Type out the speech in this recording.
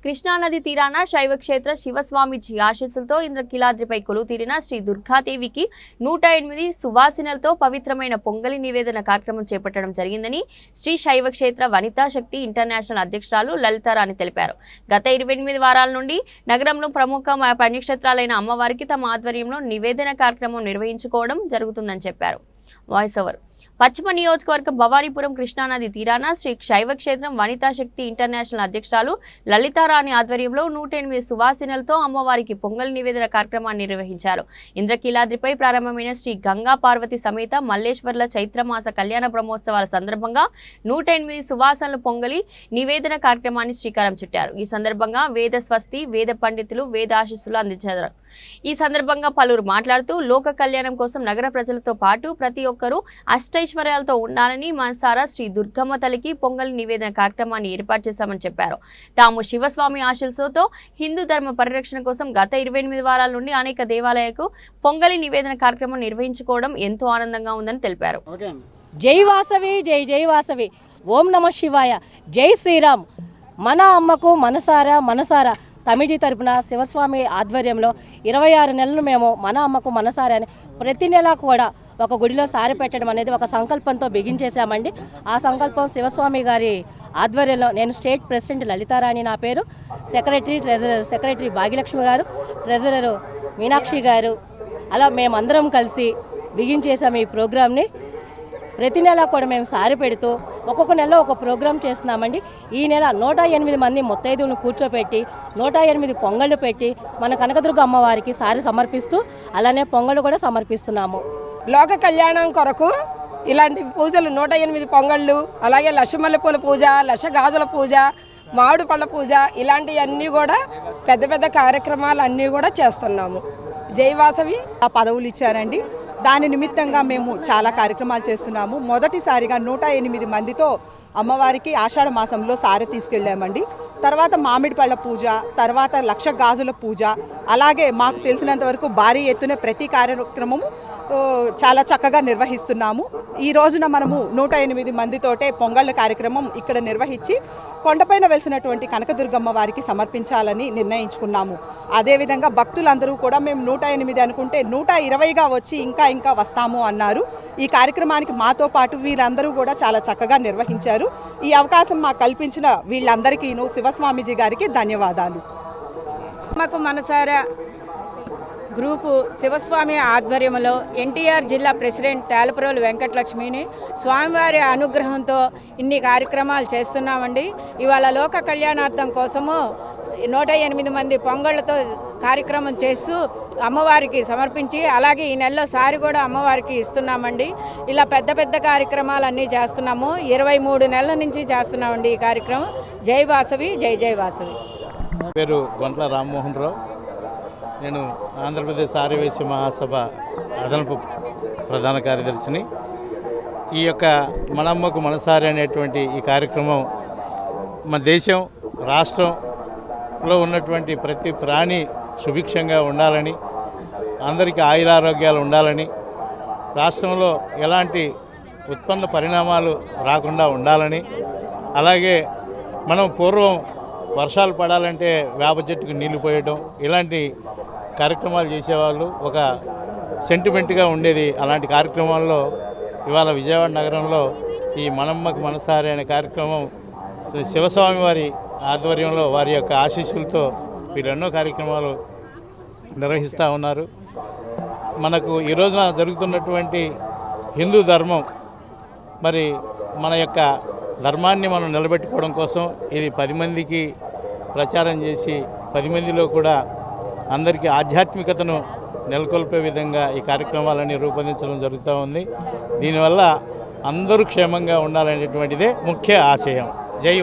కృష్ణానది తీరాన శైవక్షేత్ర శివస్వామిజీ ఆశీస్సులతో ఇంద్రకీలాద్రిపై కొలువుతీరిన శ్రీ దుర్గాదేవికి 108 సువాసినలతో పవిత్రమైన పొంగలి నివేదన కార్యక్రమం చేపట్టడం జరిగిందని శ్రీ శైవక్షేత్ర వనితా శక్తి ఇంటర్నేషనల్ అధ్యక్షురాలు లలితారాణి తెలిపారు. గత 28 వారాల నుండి నగరంలో ప్రముఖ పుణ్యక్షేత్రాలైన అమ్మవారికి తమ ఆధ్వర్యంలో నివేదన కార్యక్రమం నిర్వహించుకోవడం జరుగుతుందని చెప్పారు. Voice over. పశ్చిమ నియోజకవర్గం భవానీపురం కృష్ణానది తీరాన శ్రీ శైవక్షేత్రం వనితా శక్తి ఇంటర్నేషనల్ అధ్యక్షురాలు లలితారాణి ఆధ్వర్యంలో 108 సువాసినలతో అమ్మవారికి పొంగల్ నివేదన కార్యక్రమాన్ని నిర్వహించారు. ఇంద్రకీలాద్రిపై ప్రారంభమైన శ్రీ గంగా పార్వతి సమేత మల్లేశ్వర్ల చైత్రమాస కళ్యాణ బ్రహ్మోత్సవాల సందర్భంగా 108 సువాసనలు పొంగలి నివేదన కార్యక్రమాన్ని శ్రీకారం చుట్టారు. ఈ సందర్భంగా వేద స్వస్తి, వేద పండితులు వేద ఆశీస్సులు అందించారు. ఈ సందర్భంగా పలువురు మాట్లాడుతూ లోక కళ్యాణం కోసం నగర ప్రజలతో పాటు ప్రతి ఒక్కరూ అష్టైశ్వర్యాలతో ఉండాలని మనసారా శ్రీ దుర్గమ్మ తల్లికి పొంగల్ నివేదన కార్యక్రమాన్ని ఏర్పాటు చేశామని చెప్పారు. తాము శివస్వామి ఆశీస్సులతో హిందూ ధర్మ పరిరక్షణ కోసం గత 28 వారాల నుండి అనేక దేవాలయాలకు పొంగలి నివేదన కార్యక్రమం నిర్వహించుకోవడం ఎంతో ఆనందంగా ఉందని తెలిపారు. జై వాసవి, జై జై వాసవి, ఓం నమ శివాయ, జై శ్రీరామ్. మన అమ్మకు మనసారా కమిటీ తరపున శివస్వామి ఆధ్వర్యంలో 26 నెలలు మేము మన అమ్మకు మనసారా అని ప్రతి నెల కూడా ఒక గుడిలో సారి పెట్టడం అనేది ఒక సంకల్పంతో బిగించేశామండి. ఆ సంకల్పం శివస్వామి గారి ఆధ్వర్యంలో నేను స్టేట్ ప్రెసిడెంట్ లలితారాణి నా పేరు, సెక్రటరీ భాగ్యలక్ష్మి గారు, ట్రెజరరు మీనాక్షి గారు, అలా మేమందరం కలిసి బిగించేసాము ఈ ప్రోగ్రామ్ని. ప్రతి నెల కూడా మేము సారి పెడుతూ ఒక్కొక్క నెలలో ఒక ప్రోగ్రాం చేస్తున్నామండి. ఈ నెల 108 మంది ముత్తైదువులను కూర్చోపెట్టి 108 పొంగళ్ళు పెట్టి మన కనకదుర్గ అమ్మవారికి సారి సమర్పిస్తూ అలానే పొంగళ్ళు కూడా సమర్పిస్తున్నాము. లోక కళ్యాణం కొరకు ఇలాంటి పూజలు 108 పొంగళ్ళు, అలాగే లక్షమల్లెపూల పూజ, లక్ష గాజుల పూజ, మామిడి పళ్ళ పూజ, ఇలాంటివన్నీ కూడా పెద్ద కార్యక్రమాలు అన్నీ కూడా చేస్తున్నాము. జై వాసవి. పదవులు ఇచ్చారండి. దాని నిమిత్తంగా మేము చాలా కార్యక్రమాలు చేస్తున్నాము. మొదటిసారిగా 108 మందితో అమ్మవారికి ఆషాఢ మాసంలో సారె తీసుకెళ్ళామండి. తర్వాత మామిడి పళ్ళ పూజ, తర్వాత లక్ష గాజుల పూజ, అలాగే మాకు తెలిసినంత వరకు భారీ ఎత్తున ప్రతి కార్యక్రమము చాలా చక్కగా నిర్వహిస్తున్నాము. ఈ రోజున మనము 108 మందితోటే పొంగళ్ళ కార్యక్రమం ఇక్కడ నిర్వహించి కొండపైన వెలిసినటువంటి కనకదుర్గమ్మ వారికి సమర్పించాలని నిర్ణయించుకున్నాము. అదేవిధంగా భక్తులందరూ కూడా మేము 108 అనుకుంటే 120గా వచ్చి ఇంకా వస్తాము అన్నారు. ఈ కార్యక్రమానికి మాతో పాటు వీళ్ళందరూ కూడా చాలా చక్కగా నిర్వహించారు. ఈ అవకాశం మాకు కల్పించిన వీళ్ళందరికీ శివస్వామిజీ గారికి ధన్యవాదాలు. మాకు మనసారా గ్రూపు శివస్వామి ఆధ్వర్యంలో ఎన్టీఆర్ జిల్లా ప్రెసిడెంట్ తేలపురోలు వెంకటలక్ష్మిని స్వామివారి అనుగ్రహంతో ఇన్ని కార్యక్రమాలు చేస్తున్నామండి. ఇవాళ లోక కళ్యాణార్థం కోసము 108 మంది పొంగళ్ళతో కార్యక్రమం చేస్తూ అమ్మవారికి సమర్పించి అలాగే ఈ నెలలో సారి కూడా అమ్మవారికి ఇస్తున్నామండి. ఇలా పెద్ద కార్యక్రమాలు అన్నీ చేస్తున్నాము. 23 నెలల నుంచి చేస్తున్నామండి ఈ కార్యక్రమం. జై వాసవి, జై జై వాసవి. పేరు గొంట్ల రామ్మోహన్ రావు. నేను ఆంధ్రప్రదేశ్ ఆర్యవైశ్య మహాసభ అదనపు ప్రధాన కార్యదర్శిని. ఈ యొక్క మనమ్మకు మనసారి అనేటువంటి ఈ కార్యక్రమం మన దేశం రాష్ట్రంలో ఉన్నటువంటి ప్రతి ప్రాణి సుభిక్షంగా ఉండాలని, అందరికీ ఆయురారోగ్యాలు ఉండాలని, రాష్ట్రంలో ఎలాంటి ఉత్పన్న పరిణామాలు రాకుండా ఉండాలని, అలాగే మనం పూర్వం వర్షాలు పడాలంటే వేప చెట్టుకు నీళ్లు పోయడం ఇలాంటి కార్యక్రమాలు చేసేవాళ్ళు. ఒక సెంటిమెంట్గా ఉండేది. అలాంటి కార్యక్రమాల్లో ఇవాళ విజయవాడ నగరంలో ఈ మనమ్మకు మనసారి అనే కార్యక్రమం శివస్వామి వారి ఆధ్వర్యంలో వారి యొక్క ఆశీస్సులతో వీళ్ళెన్నో కార్యక్రమాలు నిర్వహిస్తూ ఉన్నారు. మనకు ఈ రోజున జరుగుతున్నటువంటి హిందూ ధర్మం, మరి మన యొక్క ధర్మాన్ని మనం నిలబెట్టుకోవడం కోసం ఇది 10 మందికి ప్రచారం చేసి 10 మందిలో కూడా అందరికీ ఆధ్యాత్మికతను నెలకొల్పే విధంగా ఈ కార్యక్రమాలన్నీ రూపొందించడం జరుగుతూ ఉంది. దీనివల్ల అందరూ క్షేమంగా ఉండాలనేటువంటిదే ముఖ్య ఆశయం. జై